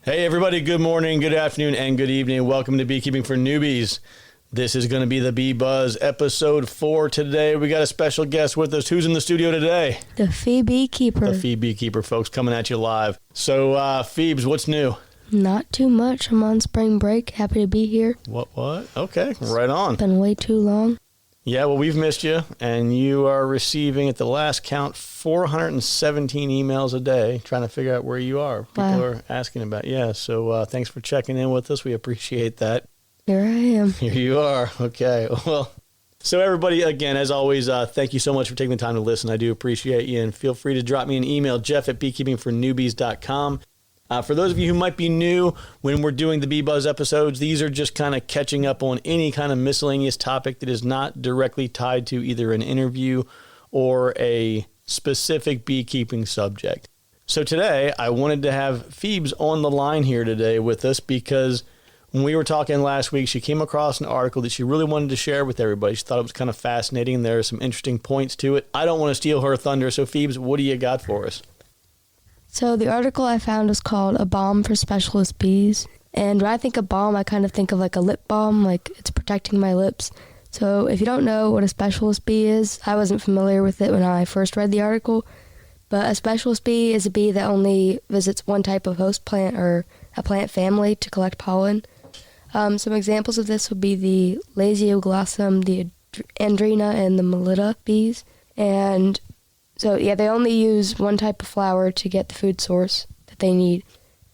Hey everybody, good morning, good afternoon, and good evening. Welcome to Beekeeping for Newbies. This is going to be the Bee Buzz episode 4 today. We got a special guest with us. Who's in the studio today? The Phoebekeeper. The Phoebekeeper, folks, coming at you live. So, Phoebes, what's new? Not too much. I'm on spring break. Happy to be here. What? Okay, right on. It's been way too long. Yeah, well, we've missed you, and you are receiving, at the last count, 417 emails a day, trying to figure out where you are. People are asking about you. Yeah, so thanks for checking in with us. We appreciate that. Here I am. Here you are. Okay, well, so everybody, again, as always, thank you so much for taking the time to listen. I do appreciate you, and feel free to drop me an email, jeff@beekeepingfornewbies.com. For those of you who might be new, when we're doing the Bee Buzz episodes, these are just kind of catching up on any kind of miscellaneous topic that is not directly tied to either an interview or a specific beekeeping subject. So today, I wanted to have Phoebes on the line here today with us because when we were talking last week, she came across an article that she really wanted to share with everybody. She thought it was kind of fascinating. There are some interesting points to it. I don't want to steal her thunder, so Phoebes, what do you got for us? So the article I found is called A Balm for Specialist Bees. And when I think of balm, I kind of think of like a lip balm, like it's protecting my lips. So if you don't know what a specialist bee is, I wasn't familiar with it when I first read the article. But a specialist bee is a bee that only visits one type of host plant or a plant family to collect pollen. Some examples of this would be the Lasioglossum, the Andrena, and the Melita bees. And so, yeah, they only use one type of flower to get the food source that they need.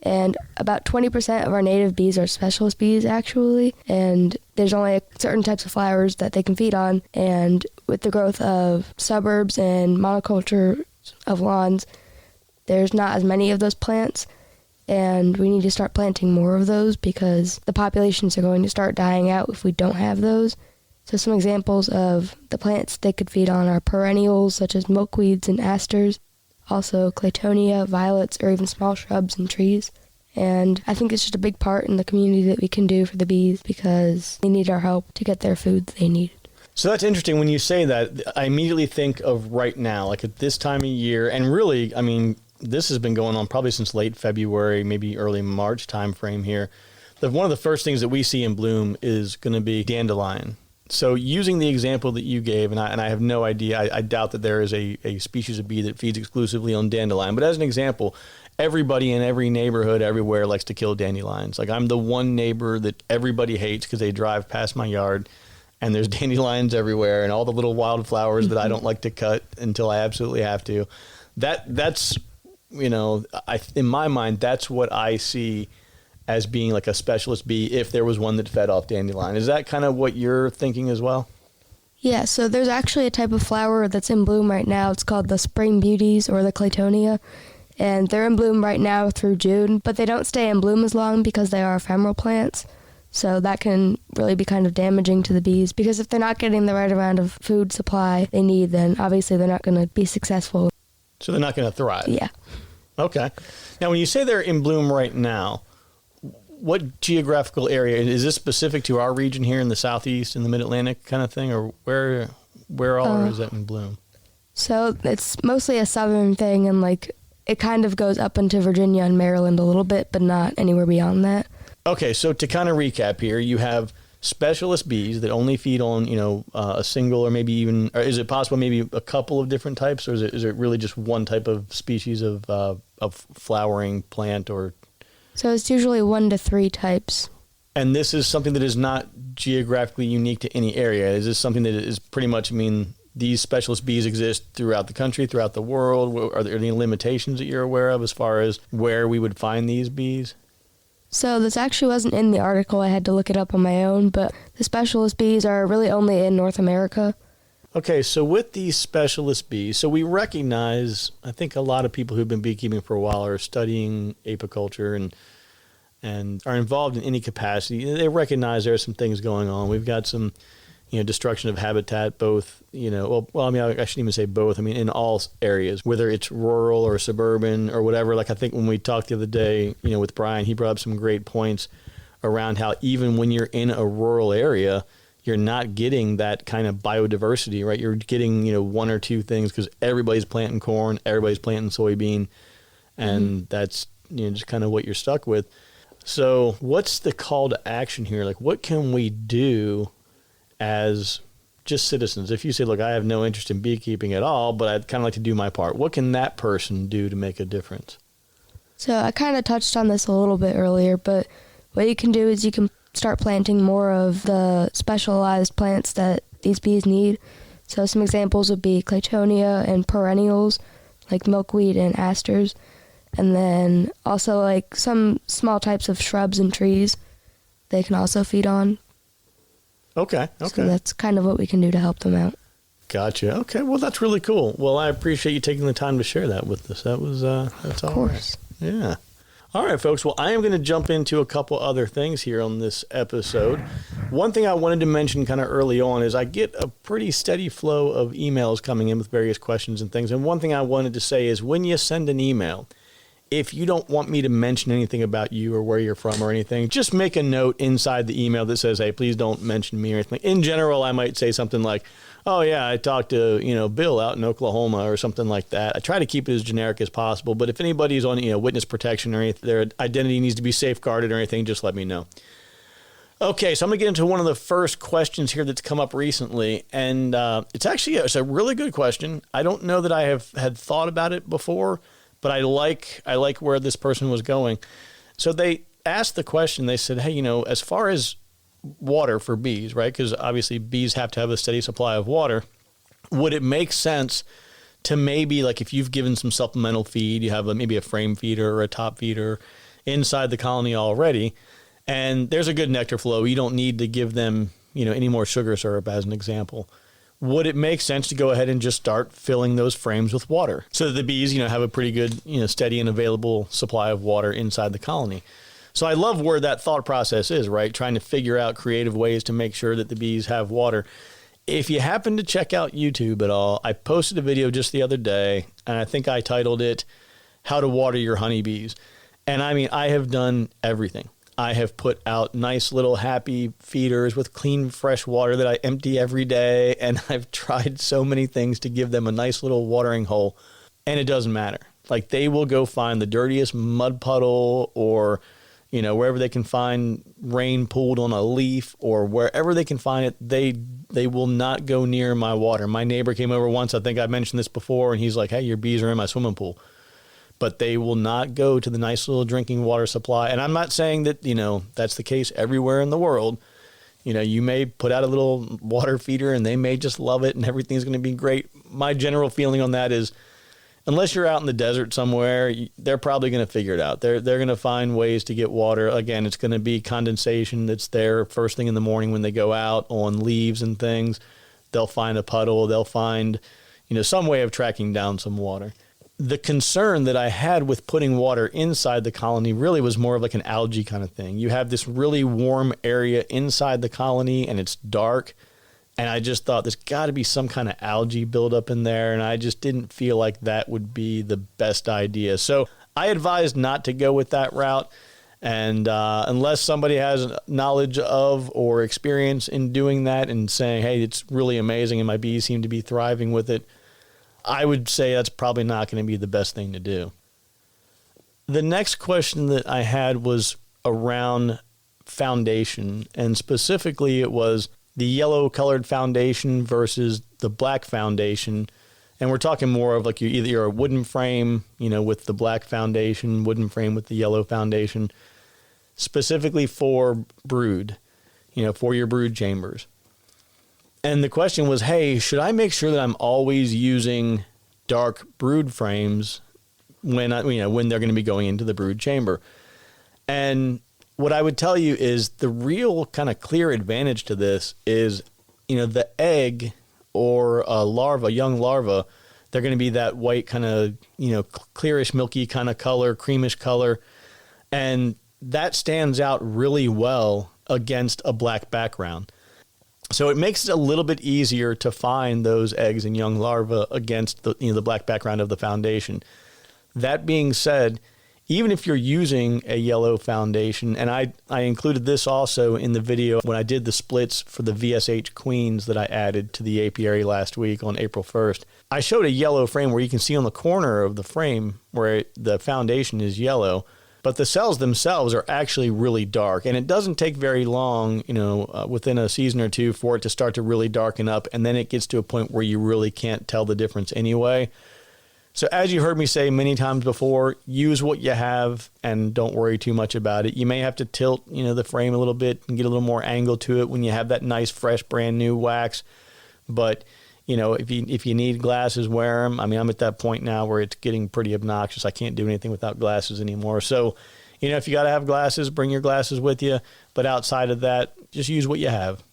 And about 20% of our native bees are specialist bees, actually. And there's only certain types of flowers that they can feed on. And with the growth of suburbs and monoculture of lawns, there's not as many of those plants. And we need to start planting more of those because the populations are going to start dying out if we don't have those. So some examples of the plants they could feed on are perennials such as milkweeds and asters, also claytonia, violets, or even small shrubs and trees. And I think it's just a big part in the community that we can do for the bees because they need our help to get their food they need. So that's interesting. When you say that, I immediately think of right now, like at this time of year, and really, I mean, this has been going on probably since late February, maybe early March time frame here. One of the first things that we see in bloom is going to be dandelion. So using the example that you gave, and I have no idea, I doubt that there is a species of bee that feeds exclusively on dandelion. But as an example, everybody in every neighborhood everywhere likes to kill dandelions. Like I'm the one neighbor that everybody hates because they drive past my yard and there's dandelions everywhere and all the little wildflowers that I don't like to cut until I absolutely have to. That's, you know, in my mind, that's what I see as being like a specialist bee if there was one that fed off dandelion. Is that kind of what you're thinking as well? Yeah, so there's actually a type of flower that's in bloom right now. It's called the spring beauties or the claytonia. And they're in bloom right now through June, but they don't stay in bloom as long because they are ephemeral plants. So that can really be kind of damaging to the bees because if they're not getting the right amount of food supply they need, then obviously they're not going to be successful. So they're not going to thrive? Yeah. Okay. Now, when you say they're in bloom right now, what geographical area is this specific to our region here in the southeast, in the mid-Atlantic kind of thing, or where all is that in bloom? So it's mostly a southern thing, and like it kind of goes up into Virginia and Maryland a little bit, but not anywhere beyond that. Okay, so to kind of recap here, you have specialist bees that only feed on, a single or maybe even, or is it possible maybe a couple of different types, or is it really just one type of species of flowering plant or? So it's usually 1 to 3 types. And this is something that is not geographically unique to any area. Is this something that is pretty much, these specialist bees exist throughout the country, throughout the world? Are there any limitations that you're aware of as far as where we would find these bees? So this actually wasn't in the article. I had to look it up on my own, but the specialist bees are really only in North America. Okay, so with these specialist bees, so we recognize, I think a lot of people who've been beekeeping for a while are studying apiculture and are involved in any capacity. They recognize there are some things going on. We've got some, destruction of habitat, both, I shouldn't even say both. In all areas, whether it's rural or suburban or whatever. Like I think when we talked the other day, with Brian, he brought up some great points around how even when you're in a rural area, you're not getting that kind of biodiversity, right? You're getting, 1 or 2 things because everybody's planting corn, everybody's planting soybean, and that's just kind of what you're stuck with. So what's the call to action here? Like, what can we do as just citizens? If you say, look, I have no interest in beekeeping at all, but I'd kind of like to do my part, what can that person do to make a difference? So I kind of touched on this a little bit earlier, but what you can do is you can start planting more of the specialized plants that these bees need. So some examples would be claytonia and perennials, like milkweed and asters. And then also like some small types of shrubs and trees they can also feed on. Okay. So that's kind of what we can do to help them out. Gotcha. Okay. Well, that's really cool. Well, I appreciate you taking the time to share that with us. That's all. Of course. Right. Yeah. All right, folks. Well, I am going to jump into a couple other things here on this episode. One thing I wanted to mention kind of early on is I get a pretty steady flow of emails coming in with various questions and things. And one thing I wanted to say is when you send an email, if you don't want me to mention anything about you or where you're from or anything, just make a note inside the email that says, hey, please don't mention me or anything. In general, I might say something like, oh, yeah, I talked to, Bill out in Oklahoma or something like that. I try to keep it as generic as possible. But if anybody's on, witness protection or anything, their identity needs to be safeguarded or anything, just let me know. Okay, so I'm going to get into one of the first questions here that's come up recently. And it's a really good question. I don't know that I have had thought about it before, but I like where this person was going. So they asked the question, they said, hey, as far as water for bees, right? Because obviously bees have to have a steady supply of water. Would it make sense to maybe, like if you've given some supplemental feed, you have maybe a frame feeder or a top feeder inside the colony already, and there's a good nectar flow. You don't need to give them, any more sugar syrup as an example. Would it make sense to go ahead and just start filling those frames with water so that the bees, have a pretty good, steady and available supply of water inside the colony? So I love where that thought process is, right? Trying to figure out creative ways to make sure that the bees have water. If you happen to check out YouTube at all, I posted a video just the other day, and I think I titled it, How to Water Your Honeybees. And I have done everything. I have put out nice little happy feeders with clean, fresh water that I empty every day. And I've tried so many things to give them a nice little watering hole. And it doesn't matter. Like they will go find the dirtiest mud puddle or, wherever they can find rain pooled on a leaf or wherever they can find it, they will not go near my water. My neighbor came over once. I think I mentioned this before. And he's like, hey, your bees are in my swimming pool. But they will not go to the nice little drinking water supply. And I'm not saying that, that's the case everywhere in the world. You may put out a little water feeder and they may just love it and everything's going to be great. My general feeling on that is unless you're out in the desert somewhere, they're probably going to figure it out. They're going to find ways to get water. Again, it's going to be condensation that's there first thing in the morning when they go out on leaves and things. They'll find a puddle. They'll find, some way of tracking down some water. The concern that I had with putting water inside the colony really was more of like an algae kind of thing. You have this really warm area inside the colony and it's dark. And I just thought there's got to be some kind of algae buildup in there. And I just didn't feel like that would be the best idea. So I advised not to go with that route. And unless somebody has knowledge of or experience in doing that and saying, hey, it's really amazing and my bees seem to be thriving with it, I would say that's probably not going to be the best thing to do. The next question that I had was around foundation, and specifically it was the yellow colored foundation versus the black foundation. And we're talking more of like you're a wooden frame, with the black foundation, wooden frame with the yellow foundation, specifically for brood, for your brood chambers. And the question was, hey, should I make sure that I'm always using dark brood frames when they're going to be going into the brood chamber? And what I would tell you is the real kind of clear advantage to this is, the egg or a young larva, they're going to be that white kind of, clearish, milky kind of color, creamish color. And that stands out really well against a black background. So it makes it a little bit easier to find those eggs and young larvae against the black background of the foundation. That being said, even if you're using a yellow foundation, and I included this also in the video when I did the splits for the VSH queens that I added to the apiary last week on April 1st, I showed a yellow frame where you can see on the corner of the frame where the foundation is yellow. But the cells themselves are actually really dark, and it doesn't take very long, within a season or two for it to start to really darken up, and then it gets to a point where you really can't tell the difference anyway. So as you heard me say many times before, use what you have and don't worry too much about it. You may have to tilt, the frame a little bit and get a little more angle to it when you have that nice, fresh, brand new wax. But, if you need glasses, wear them. I mean, I'm at that point now where it's getting pretty obnoxious. I can't do anything without glasses anymore. So, if you got to have glasses, bring your glasses with you. But outside of that, just use what you have.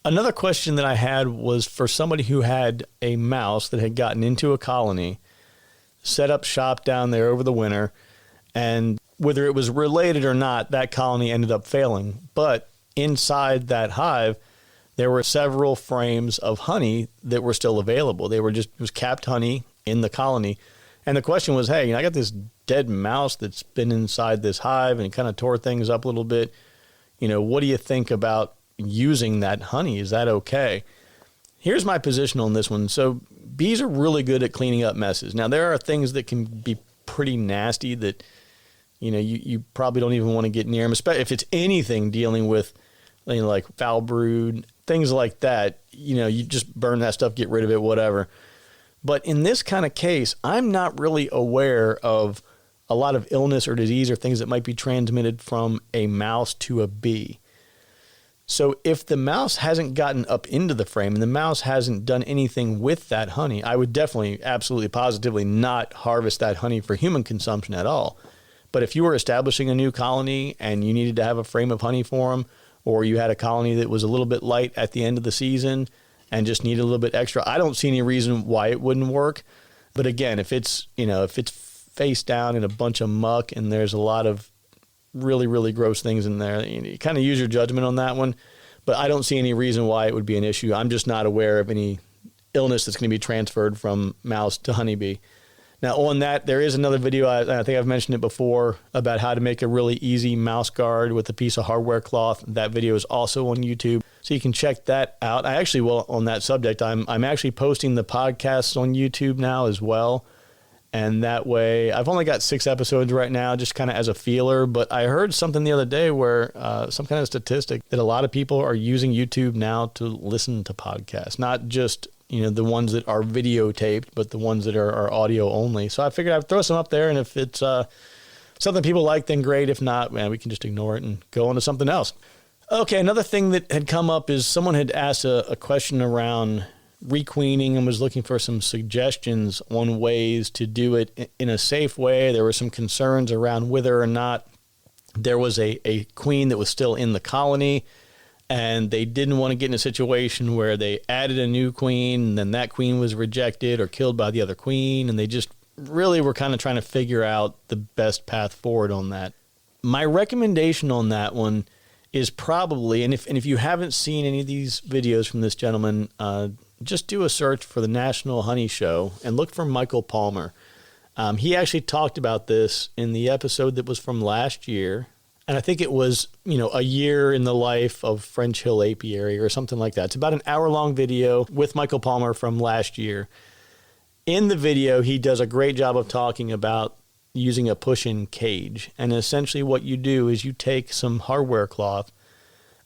Another question that I had was for somebody who had a mouse that had gotten into a colony, set up shop down there over the winter, and whether it was related or not, that colony ended up failing. But inside that hive, there were several frames of honey that were still available. It was capped honey in the colony. And the question was, hey, I got this dead mouse that's been inside this hive and it kind of tore things up a little bit. What do you think about using that honey? Is that okay? Here's my position on this one. So bees are really good at cleaning up messes. Now, there are things that can be pretty nasty that, you probably don't even want to get near them, especially if it's anything dealing with like foul brood, things like that. You just burn that stuff, get rid of it, whatever. But in this kind of case, I'm not really aware of a lot of illness or disease or things that might be transmitted from a mouse to a bee. So if the mouse hasn't gotten up into the frame and the mouse hasn't done anything with that honey, I would definitely, absolutely, positively not harvest that honey for human consumption at all. But if you were establishing a new colony and you needed to have a frame of honey for them, or you had a colony that was a little bit light at the end of the season and just needed a little bit extra, I don't see any reason why it wouldn't work. But again, if it's face down in a bunch of muck and there's a lot of really, really gross things in there, you kind of use your judgment on that one. But I don't see any reason why it would be an issue. I'm just not aware of any illness that's going to be transferred from mouse to honeybee. Now, on that, there is another video, I think I've mentioned it before, about how to make a really easy mouse guard with a piece of hardware cloth. That video is also on YouTube, so you can check that out. I actually will, on that subject, I'm actually posting the podcasts on YouTube now as well. And that way, I've only got 6 episodes right now, just kind of as a feeler. But I heard something the other day where some kind of statistic that a lot of people are using YouTube now to listen to podcasts, not just the ones that are videotaped, but the ones that are audio only. So I figured I'd throw some up there, and if it's something people like, then great. If not, man, we can just ignore it and go on to something else. Okay, another thing that had come up is someone had asked a question around requeening and was looking for some suggestions on ways to do it in a safe way. There were some concerns around whether or not there was a queen that was still in the colony, and they didn't want to get in a situation where they added a new queen and then that queen was rejected or killed by the other queen, and they just really were kind of trying to figure out the best path forward on that. My recommendation on that one is probably, and if you haven't seen any of these videos from this gentleman, just do a search for the National Honey Show and look for Michael Palmer. He actually talked about this in the episode that was from last year. And I think it was, a year in the life of French Hill Apiary or something like that. It's about an hour-long video with Michael Palmer from last year. In the video, he does a great job of talking about using a push-in cage. And essentially what you do is you take some hardware cloth,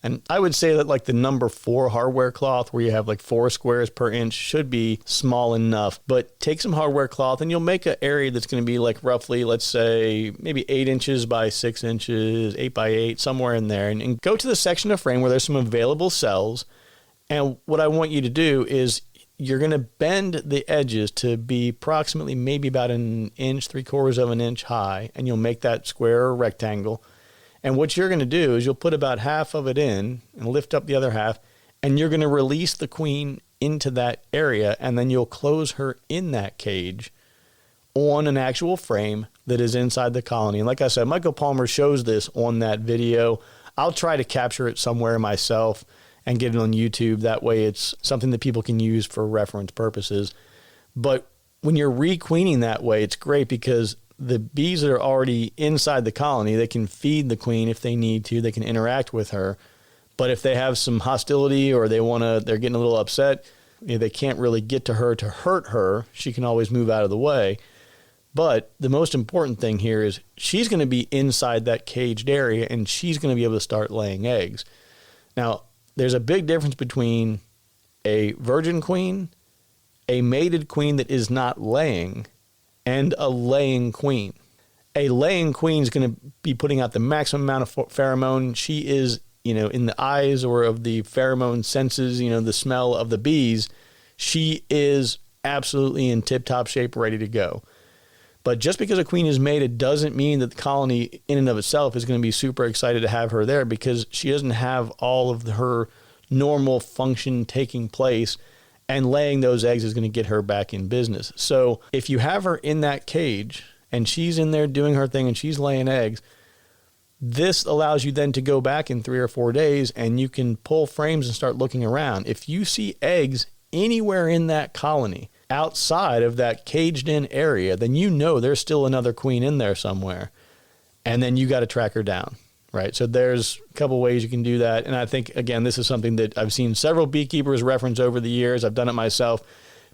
and I would say that like the number 4 hardware cloth, where you have like 4 squares per inch, should be small enough. But take some hardware cloth and you'll make an area that's going to be like roughly, let's say, maybe 8 inches by 6 inches, 8 by 8, somewhere in there. And go to the section of frame where there's some available cells. And what I want you to do is you're going to bend the edges to be approximately maybe about 1 inch, 3/4 of an inch high. And you'll make that square or rectangle. And what you're going to do is you'll put about half of it in and lift up the other half, and you're going to release the queen into that area, and then you'll close her in that cage on an actual frame that is inside the colony. And like I said, Michael Palmer shows this on that video. I'll try to capture it somewhere myself and get it on YouTube. That way it's something that people can use for reference purposes. But when you're requeening that way, it's great because the bees that are already inside the colony, they can feed the queen if they need to. They can interact with her. But if they have some hostility or they're getting a little upset, they can't really get to her to hurt her. She can always move out of the way. But the most important thing here is she's going to be inside that caged area and she's going to be able to start laying eggs. Now, there's a big difference between a virgin queen, a mated queen that is not laying, and a laying queen. A laying queen is going to be putting out the maximum amount of pheromone. She is, in the eyes or of the pheromone senses, the smell of the bees, she is absolutely in tip-top shape, ready to go. But just because a queen is mated doesn't mean that the colony in and of itself is going to be super excited to have her there, because she doesn't have all of her normal function taking place, and laying those eggs is going to get her back in business. So if you have her in that cage and she's in there doing her thing and she's laying eggs, this allows you then to go back in 3 or 4 days and you can pull frames and start looking around. If you see eggs anywhere in that colony outside of that caged in area, then there's still another queen in there somewhere. And then you got to track her down, right? So there's a couple ways you can do that. And I think, again, this is something that I've seen several beekeepers reference over the years. I've done it myself.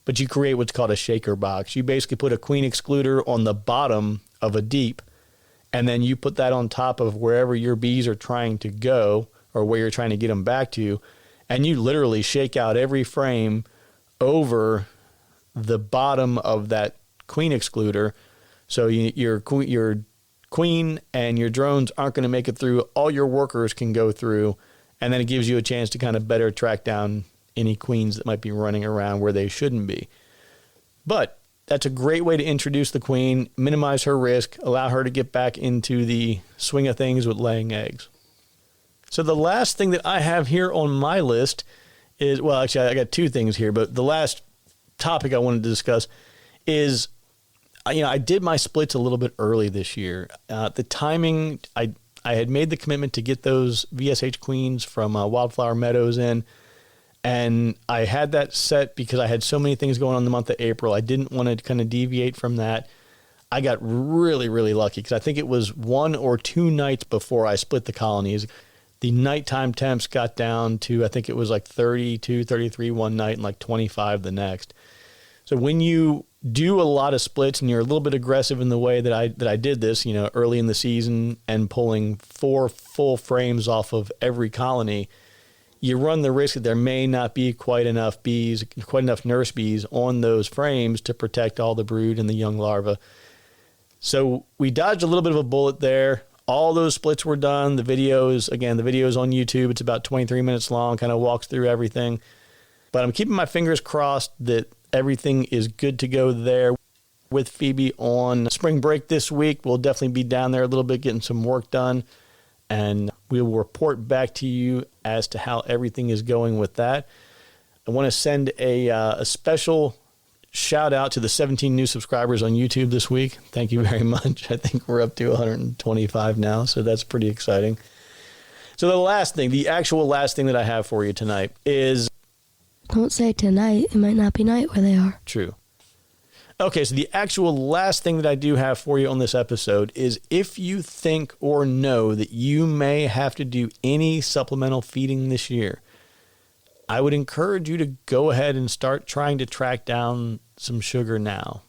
But you create what's called a shaker box. You basically put a queen excluder on the bottom of a deep, and then you put that on top of wherever your bees are trying to go or where you're trying to get them back to, and you literally shake out every frame over the bottom of that queen excluder. So your queen and your drones aren't going to make it through. All your workers can go through, and then it gives you a chance to kind of better track down any queens that might be running around where they shouldn't be. But that's a great way to introduce the queen, minimize her risk, allow her to get back into the swing of things with laying eggs. So the last thing that I have here on my list is, well, actually, I got 2 things here, but the last topic I wanted to discuss is, I did my splits a little bit early this year. The timing, I had made the commitment to get those VSH queens from Wildflower Meadows in, and I had that set because I had so many things going on in the month of April. I didn't want to kind of deviate from that. I got really, really lucky because I think it was 1 or 2 nights before I split the colonies. The nighttime temps got down to, I think it was like 32, 33 one night and like 25 the next. So when you do a lot of splits and you're a little bit aggressive in the way that I did this, early in the season and pulling 4 full frames off of every colony, you run the risk that there may not be quite enough nurse bees on those frames to protect all the brood and the young larvae. So we dodged a little bit of a bullet there. All those splits were done. The video's on YouTube. It's about 23 minutes long, kind of walks through everything. But I'm keeping my fingers crossed that everything is good to go there. With Phoebe on spring break this week, we'll definitely be down there a little bit getting some work done. And we will report back to you as to how everything is going with that. I want to send a special shout out to the 17 new subscribers on YouTube this week. Thank you very much. I think we're up to 125 now, so that's pretty exciting. So the actual last thing that I have for you tonight is... Don't say tonight. It might not be night where they are. True. Okay, so the actual last thing that I do have for you on this episode is if you think or know that you may have to do any supplemental feeding this year, I would encourage you to go ahead and start trying to track down some sugar now.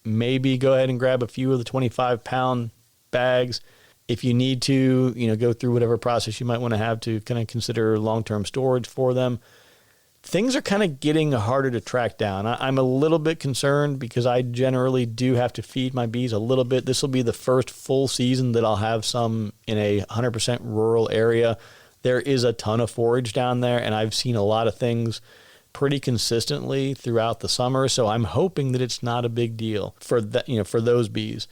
Maybe go ahead and grab a few of the 25-pound bags. If you need to, go through whatever process you might want to have to kind of consider long-term storage for them. Things are kind of getting harder to track down. I'm a little bit concerned because I generally do have to feed my bees a little bit. This will be the first full season that I'll have some in a 100% rural area. There is a ton of forage down there, and I've seen a lot of things pretty consistently throughout the summer. So I'm hoping that it's not a big deal for that, for those bees.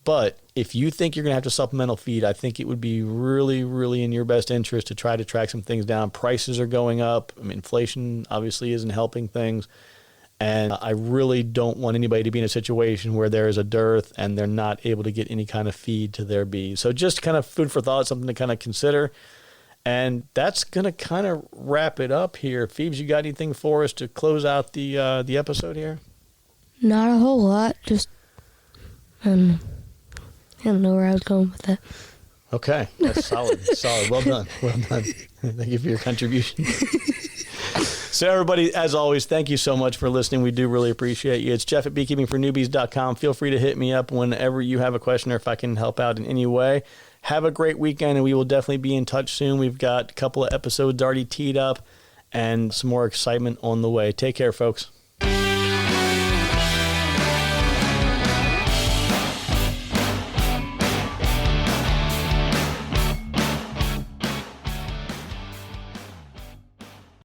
But if you think you're going to have to supplemental feed, I think it would be really, really in your best interest to try to track some things down. Prices are going up. Inflation obviously isn't helping things. And I really don't want anybody to be in a situation where there is a dearth and they're not able to get any kind of feed to their bees. So just kind of food for thought, something to kind of consider. And that's going to kind of wrap it up here. Phoebes, you got anything for us to close out the episode here? Not a whole lot. Just, I don't know where I was going with that. Okay, that's solid. Solid. Well done. Well done. Thank you for your contribution. So everybody, as always, thank you so much for listening. We do really appreciate you. It's Jeff at beekeepingfornewbies.com. Feel free to hit me up whenever you have a question or if I can help out in any way. Have a great weekend, and we will definitely be in touch soon. We've got a couple of episodes already teed up and some more excitement on the way. Take care, folks.